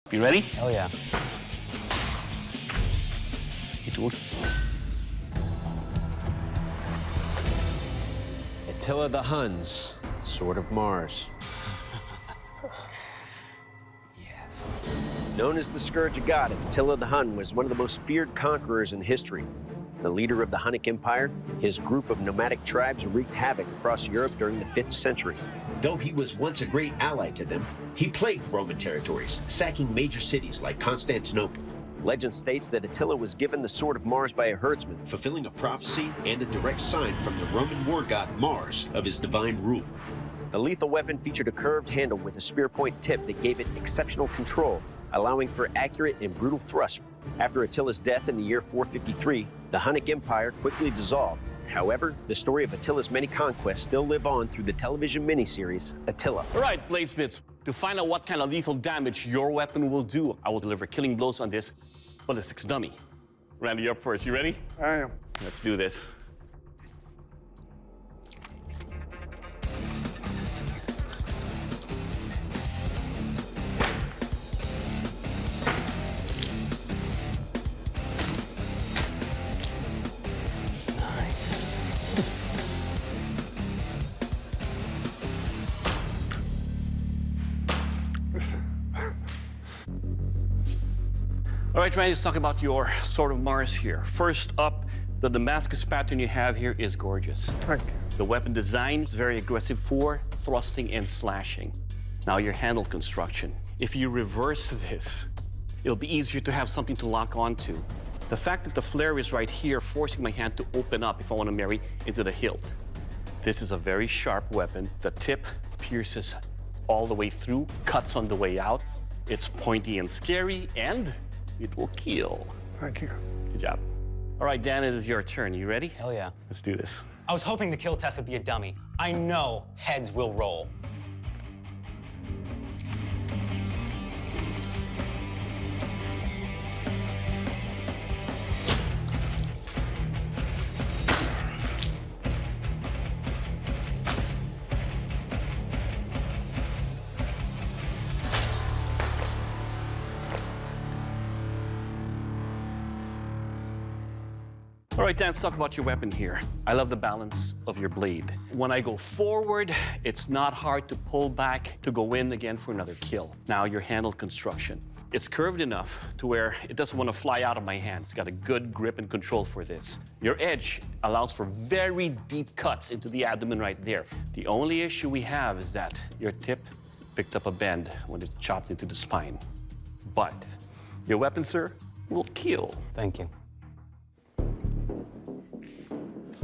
You ready? Oh, yeah. It will. Attila the Hun's Sword of Mars. Yes. Known as the Scourge of God, Attila the Hun was one of the most feared conquerors in history. The leader of the Hunnic Empire, his group of nomadic tribes wreaked havoc across Europe during the 5th century. Though he was once a great ally to them, he plagued Roman territories, sacking major cities like Constantinople. Legend states that Attila was given the Sword of Mars by a herdsman, fulfilling a prophecy and a direct sign from the Roman war god Mars of his divine rule. The lethal weapon featured a curved handle with a spear point tip that gave it exceptional control, allowing for accurate and brutal thrusts. After Attila's death in the year 453, the Hunnic Empire quickly dissolved. However, the story of Attila's many conquests still live on through the television miniseries, Attila. All right, bladesmiths, to find out what kind of lethal damage your weapon will do, I will deliver killing blows on this ballistics dummy. Randy, you're up first. You ready? I am. Let's do this. All right, Randy, let's talk about your Sword of Mars here. First up, the Damascus pattern you have here is gorgeous. Thank you. The weapon design is very aggressive for thrusting and slashing. Now your handle construction. If you reverse this, it'll be easier to have something to lock onto. The fact that the flare is right here, forcing my hand to open up if I want to marry into the hilt. This is a very sharp weapon. The tip pierces all the way through, cuts on the way out. It's pointy and scary, and it will kill. Thank you. Good job. All right, Dan, it is your turn. You ready? Hell yeah. Let's do this. I was hoping the kill test would be a dummy. I know heads will roll. All right, Dan, let's talk about your weapon here. I love the balance of your blade. When I go forward, it's not hard to pull back to go in again for another kill. Now, your handle construction. It's curved enough to where it doesn't want to fly out of my hand. It's got a good grip and control for this. Your edge allows for very deep cuts into the abdomen right there. The only issue we have is that your tip picked up a bend when it's chopped into the spine. But your weapon, sir, will kill. Thank you.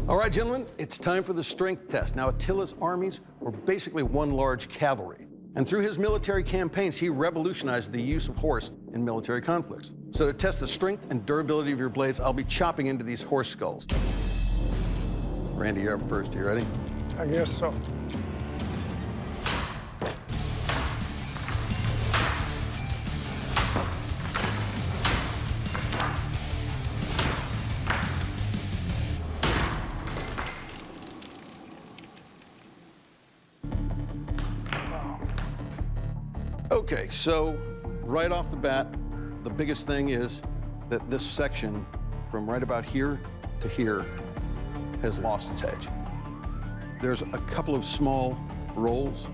All right, gentlemen, it's time for the strength test. Now, Attila's armies were basically one large cavalry. And through his military campaigns, he revolutionized the use of horse in military conflicts. So to test the strength and durability of your blades, I'll be chopping into these horse skulls. Randy, you're up first. You ready? I guess so. Okay, so right off the bat, the biggest thing is that this section from right about here to here has lost its edge. There's a couple of small rolls.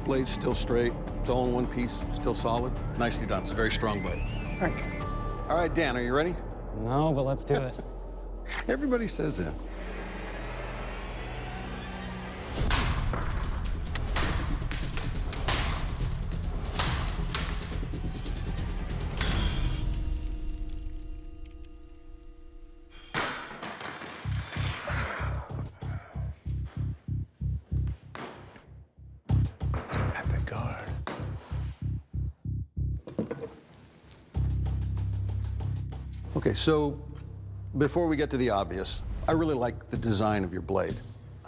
Blade's still straight. It's all in one piece, still solid. Nicely done. It's a very strong blade. Thank you. All right, Dan, are you ready? No, but let's do it. Everybody says that. At the guard. Okay, so before we get to the obvious, I really like the design of your blade.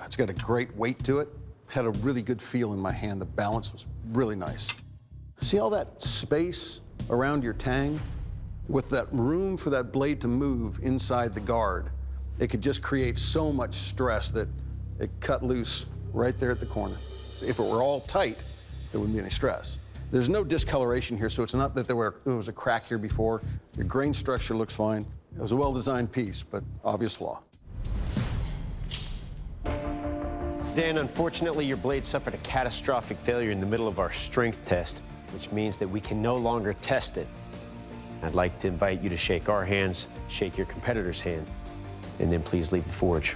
It's got a great weight to it. Had a really good feel in my hand. The balance was really nice. See all that space around your tang? With that room for that blade to move inside the guard, it could just create so much stress that it cut loose right there at the corner. If it were all tight, there wouldn't be any stress. There's no discoloration here, so it's not that there was a crack here before. Your grain structure looks fine. It was a well-designed piece, but obvious flaw. Dan, unfortunately, your blade suffered a catastrophic failure in the middle of our strength test, which means that we can no longer test it. I'd like to invite you to shake our hands, shake your competitor's hand, and then please leave the forge.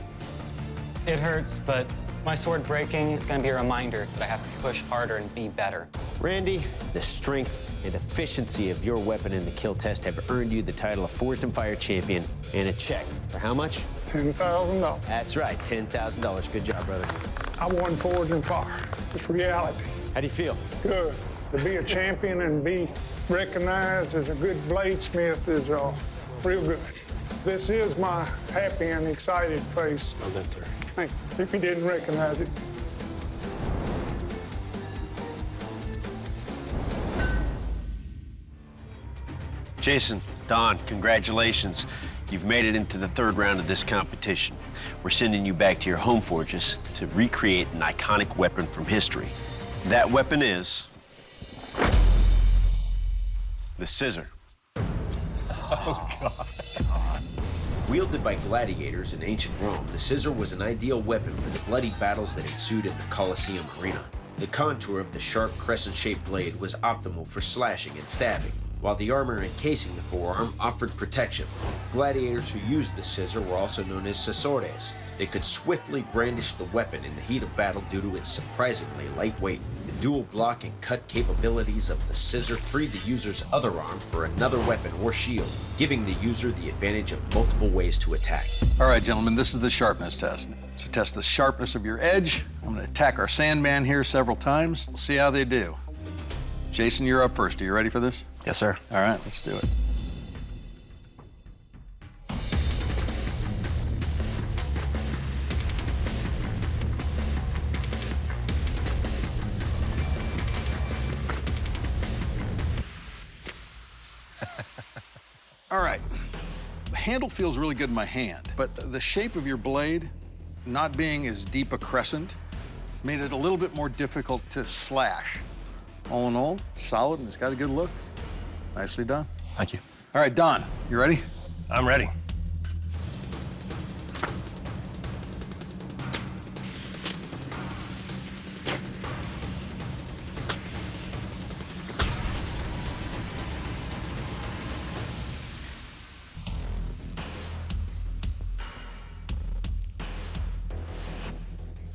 It hurts, but my sword breaking, it's gonna be a reminder that I have to push harder and be better. Randy, the strength and efficiency of your weapon in the kill test have earned you the title of Forged and Fire Champion and a check. For how much? $10,000. That's right, $10,000. Good job, brother. I won Forged and Fire. It's reality. How do you feel? Good. To be a champion and be recognized as a good bladesmith is real good. This is my happy and excited face. Well done, sir. Thank you. If you didn't recognize it. Jason, Don, congratulations. You've made it into the third round of this competition. We're sending you back to your home forges to recreate an iconic weapon from history. That weapon is the scissor. Oh, God. Wielded by gladiators in ancient Rome, the scissor was an ideal weapon for the bloody battles that ensued in the Colosseum arena. The contour of the sharp crescent-shaped blade was optimal for slashing and stabbing, while the armor encasing the forearm offered protection. Gladiators who used the scissor were also known as scissores. They could swiftly brandish the weapon in the heat of battle due to its surprisingly light weight. The dual block and cut capabilities of the scissor freed the user's other arm for another weapon or shield, giving the user the advantage of multiple ways to attack. All right, gentlemen, this is the sharpness test. To test the sharpness of your edge, I'm gonna attack our sandman here several times. We'll see how they do. Jason, you're up first. Are you ready for this? Yes, sir. All right, let's do it. All right, the handle feels really good in my hand, but the shape of your blade, not being as deep a crescent, made it a little bit more difficult to slash. All in all, solid, and it's got a good look. Nicely done. Thank you. All right, Don, you ready? I'm ready.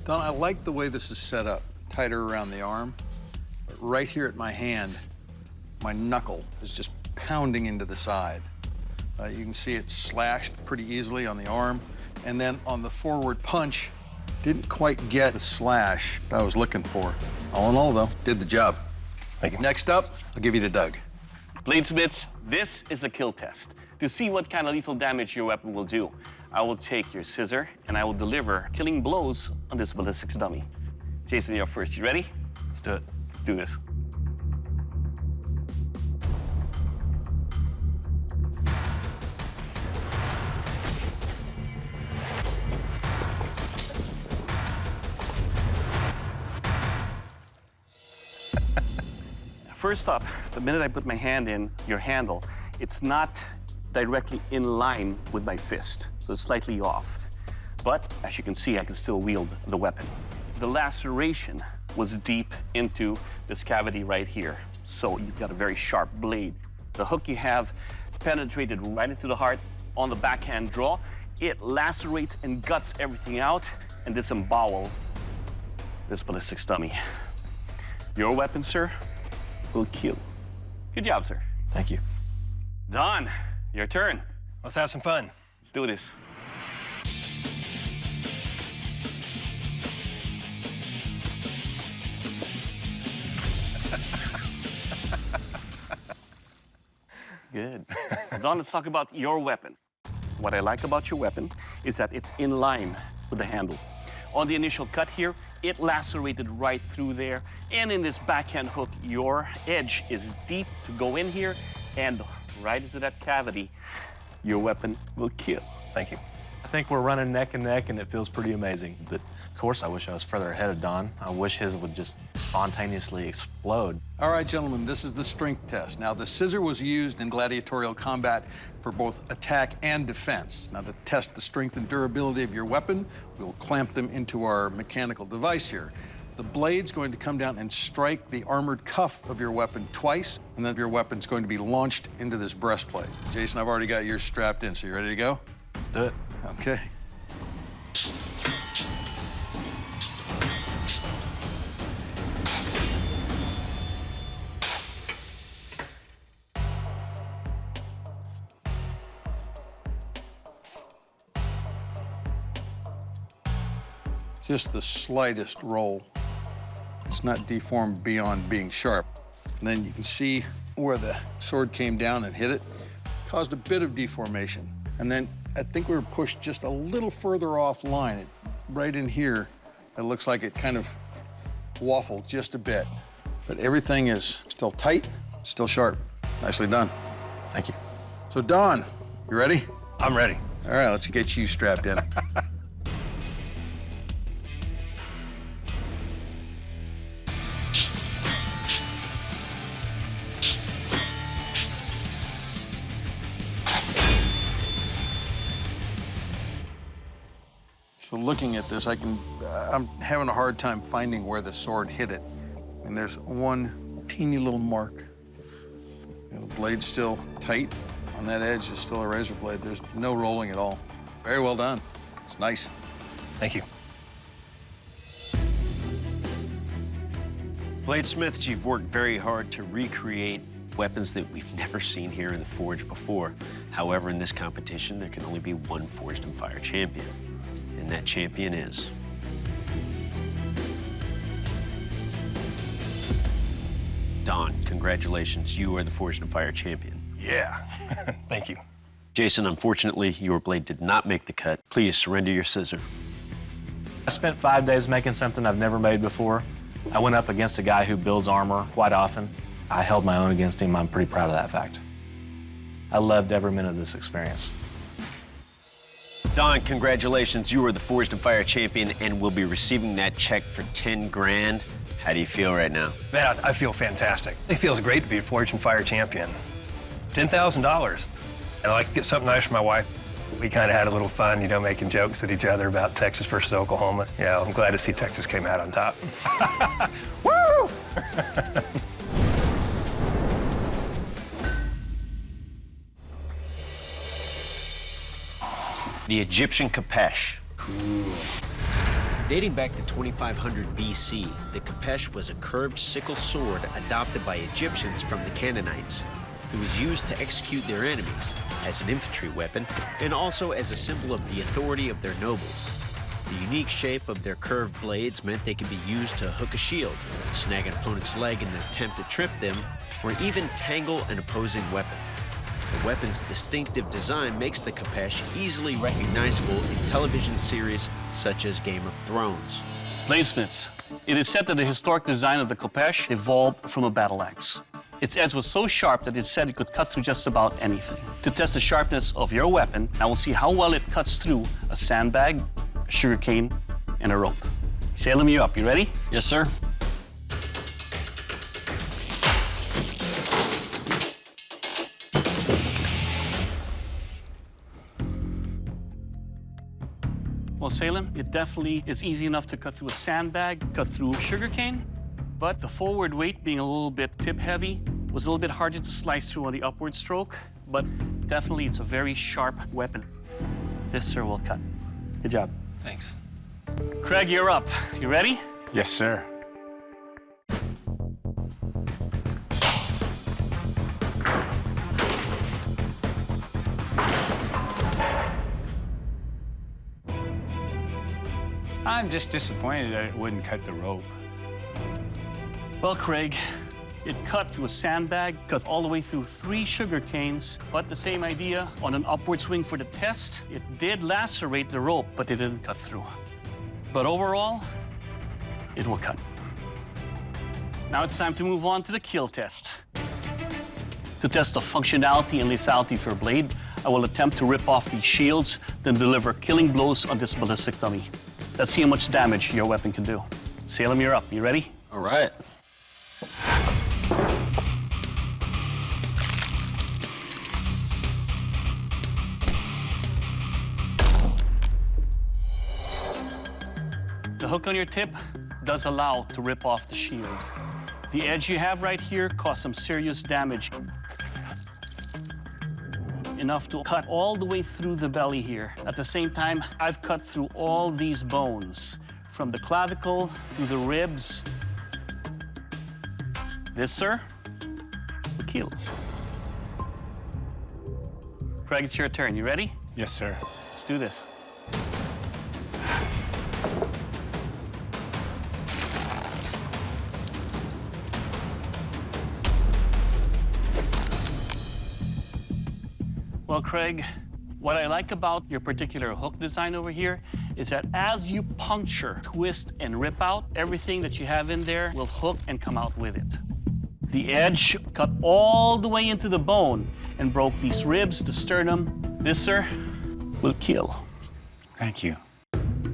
Don, I like the way this is set up, tighter around the arm. But right here at my hand, my knuckle is just pounding into the side. You can see it slashed pretty easily on the arm. And then on the forward punch, didn't quite get the slash I was looking for. All in all, though, did the job. Thank you. Next up, I'll give you to Doug. Bladesmiths, this is a kill test. To see what kind of lethal damage your weapon will do, I will take your scissor and I will deliver killing blows on this ballistics dummy. Jason, you're first. You ready? Let's do it. Let's do this. First up, the minute I put my hand in your handle, it's not directly in line with my fist, so it's slightly off. But as you can see, I can still wield the weapon. The laceration was deep into this cavity right here, so you've got a very sharp blade. The hook you have penetrated right into the heart on the backhand draw. It lacerates and guts everything out and disembowel this ballistics dummy. Your weapon, sir, will kill. Good job, sir. Thank you. Don, your turn. Let's have some fun. Let's do this. Good. Don, let's talk about your weapon. What I like about your weapon is that it's in line with the handle. On the initial cut here, it lacerated right through there. And in this backhand hook, your edge is deep to go in here and right into that cavity. Your weapon will kill. Thank you. I think we're running neck and neck, and it feels pretty amazing. But Of course, I wish I was further ahead of Don. I wish his would just spontaneously explode. All right, gentlemen, this is the strength test. Now, the scissor was used in gladiatorial combat for both attack and defense. Now, to test the strength and durability of your weapon, we'll clamp them into our mechanical device here. The blade's going to come down and strike the armored cuff of your weapon twice, and then your weapon's going to be launched into this breastplate. Jason, I've already got yours strapped in, so you ready to go? Let's do it. Okay. Just the slightest roll. It's not deformed beyond being sharp. And then you can see where the sword came down and hit it. Caused a bit of deformation. And then I think we were pushed just a little further offline. Right in here, it looks like it kind of waffled just a bit. But everything is still tight, still sharp. Nicely done. Thank you. So Don, you ready? I'm ready. All right, let's get you strapped in. So looking at this, I'm having a hard time finding where the sword hit it. And there's one teeny little mark. You know, the blade's still tight. On that edge is still a razor blade. There's no rolling at all. Very well done. It's nice. Thank you. Bladesmiths, you've worked very hard to recreate weapons that we've never seen here in the Forge before. However, in this competition, there can only be one Forged in Fire champion. And that champion is... Don, congratulations. You are the Forged in Fire champion. Yeah. Thank you. Jason, unfortunately, your blade did not make the cut. Please surrender your scissor. I spent 5 days making something I've never made before. I went up against a guy who builds armor quite often. I held my own against him. I'm pretty proud of that fact. I loved every minute of this experience. Don, congratulations. You are the Forged in Fire champion and will be receiving that check for 10 grand. How do you feel right now? Man, I feel fantastic. It feels great to be a Forged in Fire champion. $10,000. I'd like to get something nice for my wife. We kind of had a little fun, you know, making jokes at each other about Texas versus Oklahoma. Yeah, I'm glad to see Texas came out on top. Woo! The Egyptian Khopesh. Cool. Dating back to 2500 BC, the Khopesh was a curved sickle sword adopted by Egyptians from the Canaanites. It was used to execute their enemies, as an infantry weapon, and also as a symbol of the authority of their nobles. The unique shape of their curved blades meant they could be used to hook a shield, snag an opponent's leg in an attempt to trip them, or even tangle an opposing weapon. The weapon's distinctive design makes the Khopesh easily recognizable in television series such as Game of Thrones. Bladesmiths, it is said that the historic design of the Khopesh evolved from a battle axe. Its edge was so sharp that it said it could cut through just about anything. To test the sharpness of your weapon, I will see how well it cuts through a sandbag, a sugarcane, and a rope. Salem, you up. You ready? Yes, sir. Well, Salem, it definitely is easy enough to cut through a sandbag, cut through sugarcane, but the forward weight being a little bit tip-heavy was a little bit harder to slice through on the upward stroke, but definitely it's a very sharp weapon. This, sir, will cut. Good job. Thanks. Craig, you're up. You ready? Yes, sir. I'm just disappointed that it wouldn't cut the rope. Well, Craig, it cut through a sandbag, cut all the way through 3 sugar canes, but the same idea on an upward swing for the test. It did lacerate the rope, but it didn't cut through. But overall, it will cut. Now it's time to move on to the kill test. To test the functionality and lethality of your blade, I will attempt to rip off these shields, then deliver killing blows on this ballistic dummy. Let's see how much damage your weapon can do. Salem, you're up. You ready? All right. The hook on your tip does allow to rip off the shield. The edge you have right here caused some serious damage. Enough to cut all the way through the belly here. At the same time, I've cut through all these bones, from the clavicle through the ribs. This, sir, will kill. Craig, it's your turn. You ready? Yes, sir. Let's do this. Well, Craig, what I like about your particular hook design over here is that as you puncture, twist, and rip out, everything that you have in there will hook and come out with it. The edge cut all the way into the bone and broke these ribs, the sternum. This, sir, will kill. Thank you.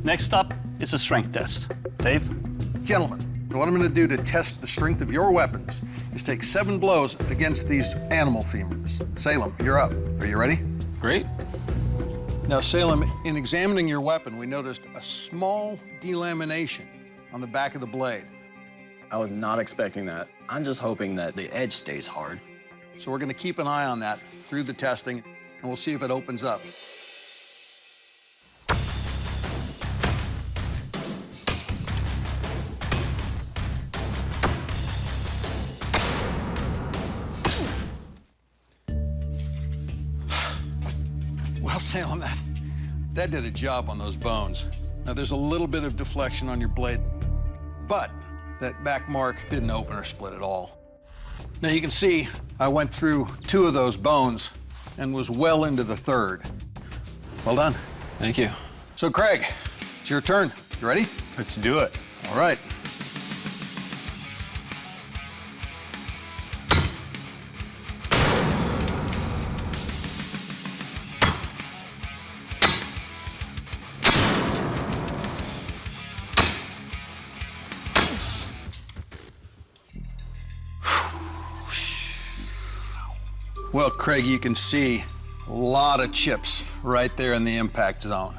Next up is a strength test. Dave? Gentlemen, what I'm going to do to test the strength of your weapons is take 7 blows against these animal femurs. Salem, you're up. Are you ready? Great. Now, Salem, in examining your weapon, we noticed a small delamination on the back of the blade. I was not expecting that. I'm just hoping that the edge stays hard. So we're going to keep an eye on that through the testing, and we'll see if it opens up. Well, Salem, that did a job on those bones. Now, there's a little bit of deflection on your blade, but that back mark didn't open or split at all. Now, you can see I went through 2 of those bones and was well into the 3rd. Well done. Thank you. So, Craig, it's your turn. You ready? Let's do it. All right. Well, Craig, you can see a lot of chips right there in the impact zone.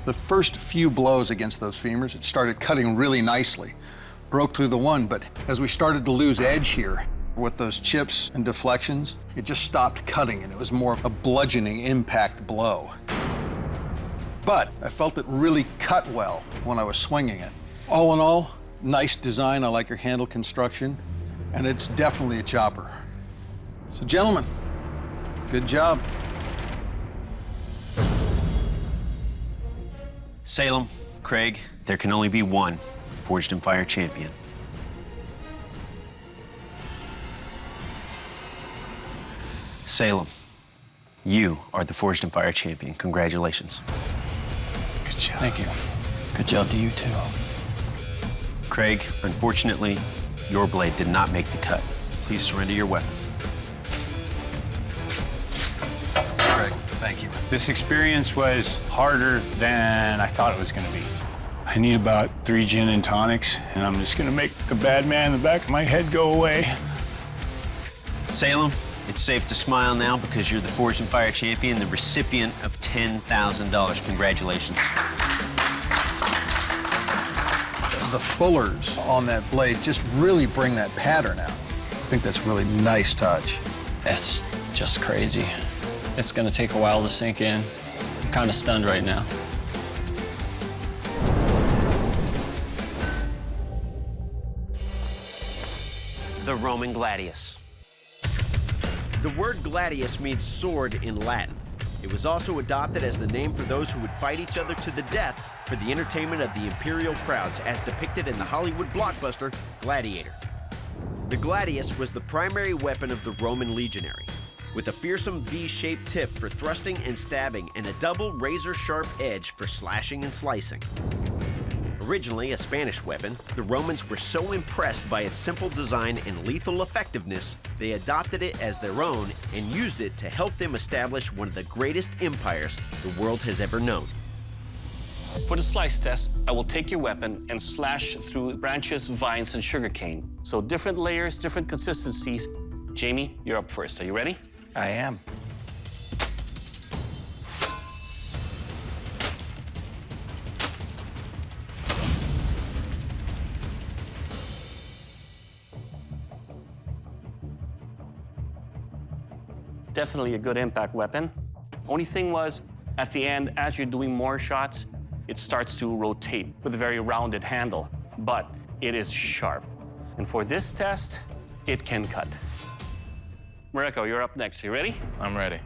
The first few blows against those femurs, it started cutting really nicely. Broke through the one, but as we started to lose edge here with those chips and deflections, it just stopped cutting, and it was more a bludgeoning impact blow. But I felt it really cut well when I was swinging it. All in all, nice design. I like your handle construction, and it's definitely a chopper. So, gentlemen, good job. Salem, Craig, there can only be one Forged in Fire champion. Salem, you are the Forged in Fire champion. Congratulations. Good job. Thank you. Good job to you, too. Craig, unfortunately, your blade did not make the cut. Please surrender your weapon. Craig, thank you. This experience was harder than I thought it was going to be. I need about 3 gin and tonics, and I'm just going to make the bad man in the back of my head go away. Salem, it's safe to smile now because you're the Forged in Fire champion, the recipient of $10,000. Congratulations. The fullers on that blade just really bring that pattern out. I think that's a really nice touch. That's just crazy. It's gonna take a while to sink in. I'm kind of stunned right now. The Roman Gladius. The word gladius means sword in Latin. It was also adopted as the name for those who would fight each other to the death for the entertainment of the imperial crowds, as depicted in the Hollywood blockbuster Gladiator. The gladius was the primary weapon of the Roman legionary, with a fearsome V-shaped tip for thrusting and stabbing and a double razor-sharp edge for slashing and slicing. Originally a Spanish weapon, the Romans were so impressed by its simple design and lethal effectiveness, they adopted it as their own and used it to help them establish one of the greatest empires the world has ever known. For the slice test, I will take your weapon and slash through branches, vines, and sugarcane. So different layers, different consistencies. Jamie, you're up first. Are you ready? I am. Definitely a good impact weapon. Only thing was, at the end, as you're doing more shots, it starts to rotate with a very rounded handle, but it is sharp. And for this test, it can cut. Mareko, you're up next. You ready? I'm ready.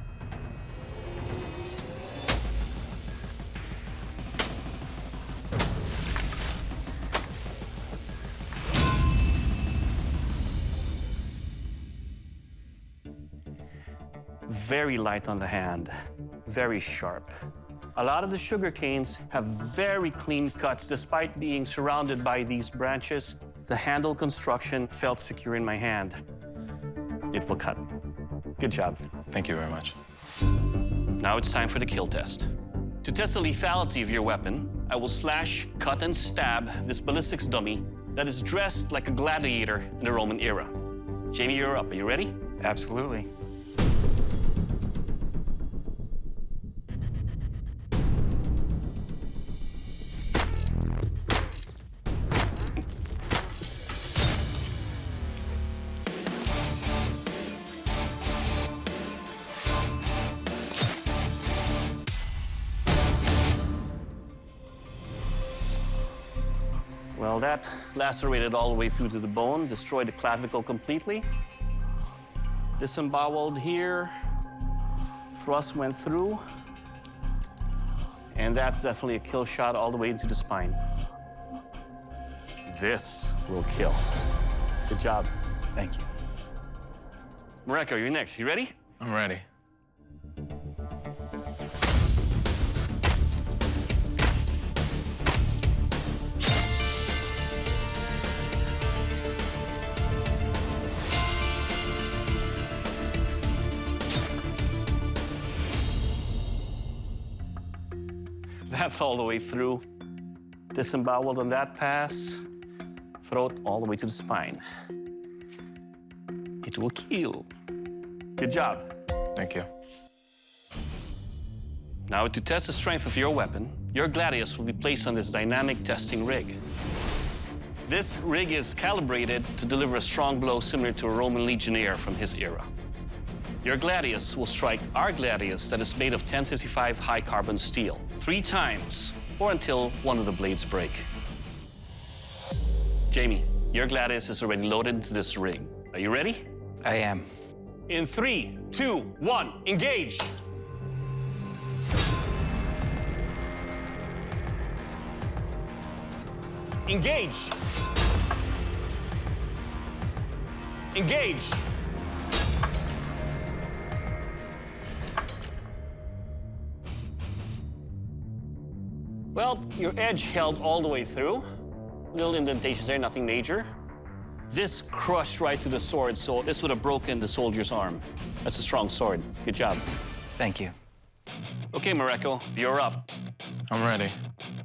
Very light on the hand, very sharp. A lot of the sugar canes have very clean cuts despite being surrounded by these branches. The handle construction felt secure in my hand. It will cut. Good job. Thank you very much. Now it's time for the kill test. To test the lethality of your weapon, I will slash, cut, and stab this ballistics dummy that is dressed like a gladiator in the Roman era. Jamie, you're up. Are you ready? Absolutely. Well, that lacerated all the way through to the bone, destroyed the clavicle completely. Disemboweled here. Thrust went through. And that's definitely a kill shot all the way into the spine. This will kill. Good job. Thank you. Mareko, you're next. You ready? I'm ready. That's all the way through. Disemboweled on that pass. Throat all the way to the spine. It will kill. Good job. Thank you. Now, to test the strength of your weapon, your Gladius will be placed on this dynamic testing rig. This rig is calibrated to deliver a strong blow similar to a Roman legionnaire from his era. Your Gladius will strike our Gladius that is made of 1055 high-carbon steel 3 times, or until one of the blades break. Jamie, your Gladius is already loaded into this rig. Are you ready? I am. In 3, 2, 1, engage! Engage! Engage! Well, your edge held all the way through. Little indentations there, nothing major. This crushed right through the sword, so this would have broken the soldier's arm. That's a strong sword. Good job. Thank you. Okay, Mareko, you're up. I'm ready.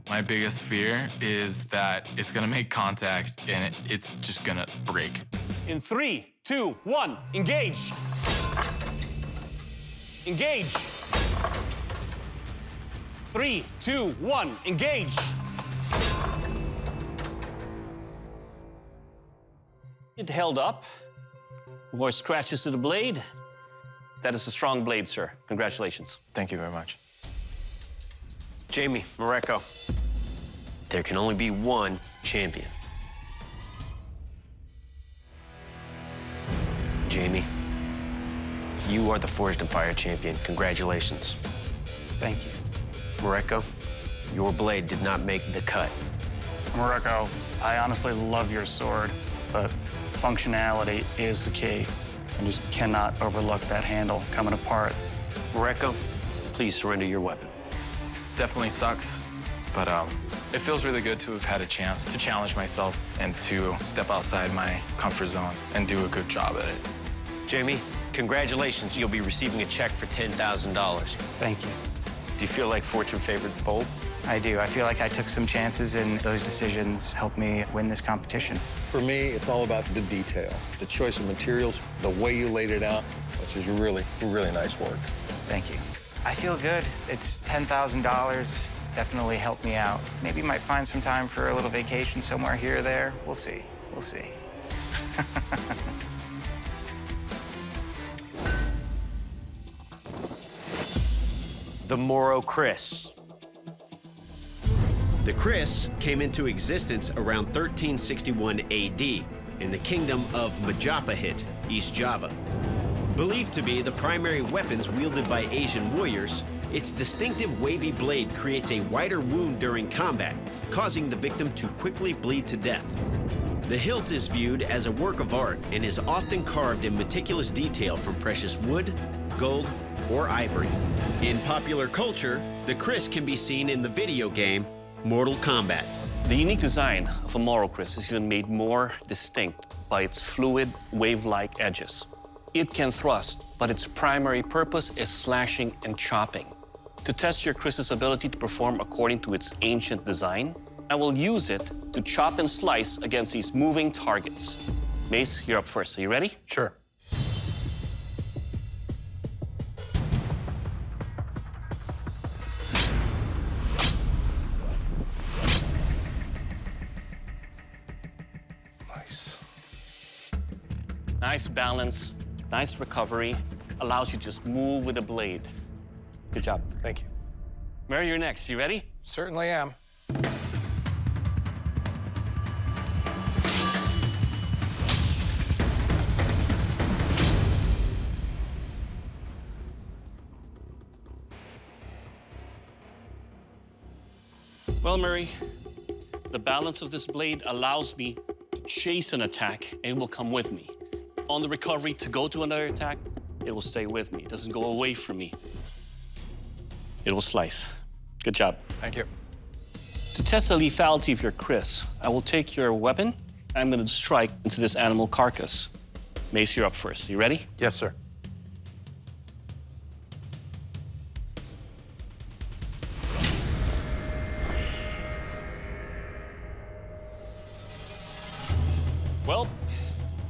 My biggest fear is that it's gonna make contact and it's just gonna break. In 3, 2, 1, engage! Engage! 3, 2, 1, engage! It held up. More scratches to the blade. That is a strong blade, sir. Congratulations. Thank you very much. Jamie, Mareko, there can only be one champion. Jamie, you are the Forged Empire champion. Congratulations. Thank you. Mareko, your blade did not make the cut. Mareko, I honestly love your sword, but functionality is the key. I just cannot overlook that handle coming apart. Mareko, please surrender your weapon. Definitely sucks, but it feels really good to have had a chance to challenge myself and to step outside my comfort zone and do a good job at it. Jamie, congratulations. You'll be receiving a check for $10,000. Thank you. Do you feel like fortune favored the bold? I do. I feel like I took some chances, and those decisions helped me win this competition. For me, it's all about the detail, the choice of materials, the way you laid it out, which is really, really nice work. Thank you. I feel good. It's $10,000. Definitely helped me out. Maybe might find some time for a little vacation somewhere here or there. We'll see. We'll see. The Moro Kris. The Kris came into existence around 1361 AD in the kingdom of Majapahit, East Java. Believed to be the primary weapons wielded by Asian warriors, its distinctive wavy blade creates a wider wound during combat, causing the victim to quickly bleed to death. The hilt is viewed as a work of art and is often carved in meticulous detail from precious wood, gold, or ivory. In popular culture, the Kris can be seen in the video game Mortal Kombat. The unique design of a Moro Kris is even made more distinct by its fluid, wave-like edges. It can thrust, but its primary purpose is slashing and chopping. To test your Kris's ability to perform according to its ancient design, I will use it to chop and slice against these moving targets. Mace, you're up first. Are you ready? Sure. Nice. Nice balance, nice recovery. Allows you to just move with the blade. Good job. Thank you. Mary, you're next. You ready? Certainly am. Well, Murray, the balance of this blade allows me to chase an attack, and it will come with me. On the recovery to go to another attack, it will stay with me. It doesn't go away from me. It will slice. Good job. Thank you. To test the lethality of your Kris, I will take your weapon. I'm going to strike into this animal carcass. Mace, you're up first. You ready? Yes, sir. Well,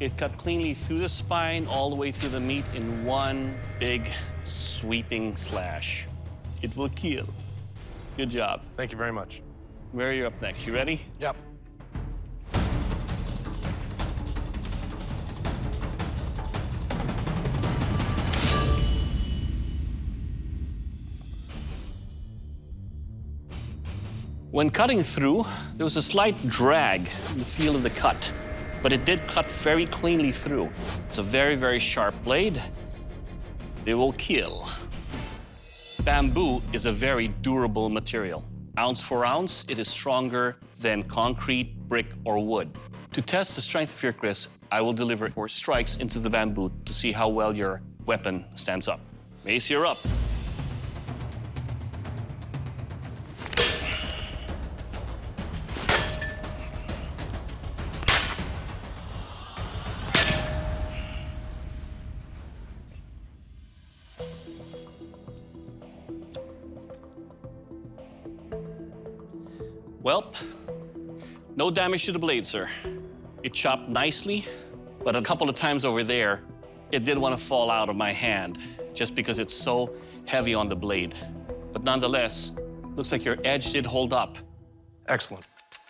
it cut cleanly through the spine, all the way through the meat in one big sweeping slash. It will kill. Good job. Thank you very much. Mary, you're up next. You ready? Yep. When cutting through, there was a slight drag in the feel of the cut, but it did cut very cleanly through. It's a very, very sharp blade. It will kill. Bamboo is a very durable material. Ounce for ounce, it is stronger than concrete, brick, or wood. To test the strength of your Kris, I will deliver 4 strikes into the bamboo to see how well your weapon stands up. Mace, you're up. Well, no damage to the blade, sir. It chopped nicely, but a couple of times over there, it did want to fall out of my hand just because it's so heavy on the blade. But nonetheless, looks like your edge did hold up. Excellent.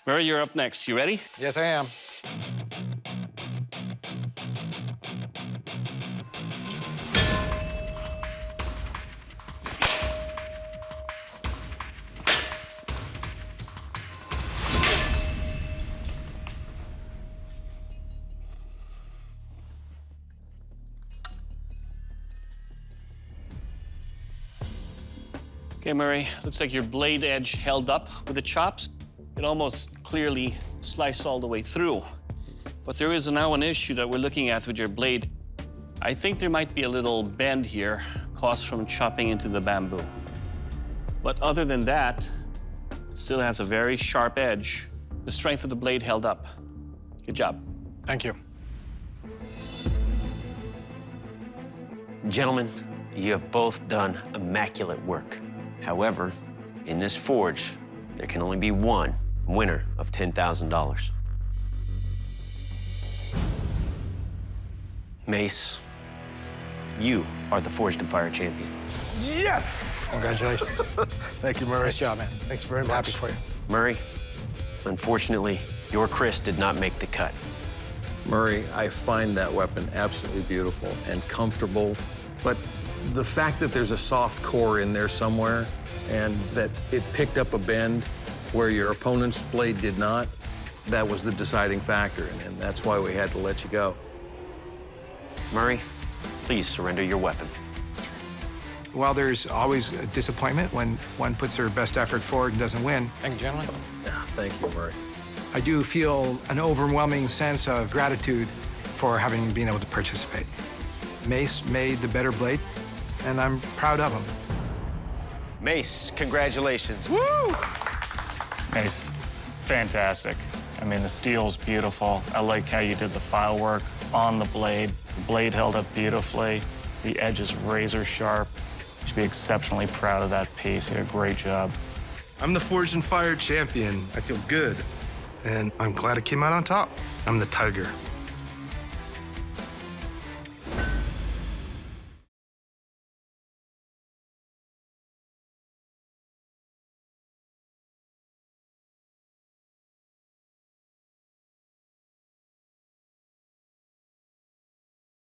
Murray, you're up next. You ready? Yes, I am. Okay, Murray, looks like your blade edge held up with the chops. It almost clearly sliced all the way through. But there is now an issue that we're looking at with your blade. I think there might be a little bend here caused from chopping into the bamboo. But other than that, it still has a very sharp edge. The strength of the blade held up. Good job. Thank you. Gentlemen, you have both done immaculate work. However, in this forge, there can only be one winner of $10,000. Mace, you are the Forged in Fire champion. Yes! Congratulations. Thank you, Murray. Nice job, man. Thanks very I'm much. happy for you. Murray, unfortunately, your Kris did not make the cut. Murray, I find that weapon absolutely beautiful and comfortable, but the fact that there's a soft core in there somewhere and that it picked up a bend where your opponent's blade did not, that was the deciding factor, and that's why we had to let you go. Murray, please surrender your weapon. While there's always a disappointment when one puts their best effort forward and doesn't win, thank you, gentlemen. Yeah, thank you, Murray. I do feel an overwhelming sense of gratitude for having been able to participate. Mace made the better blade, and I'm proud of him. Mace, congratulations. Woo! Mace, fantastic. I mean, the steel's beautiful. I like how you did the file work on the blade. The blade held up beautifully. The edge is razor sharp. You should be exceptionally proud of that piece. You did a great job. I'm the Forged in Fire champion. I feel good, and I'm glad I came out on top. I'm the Tiger.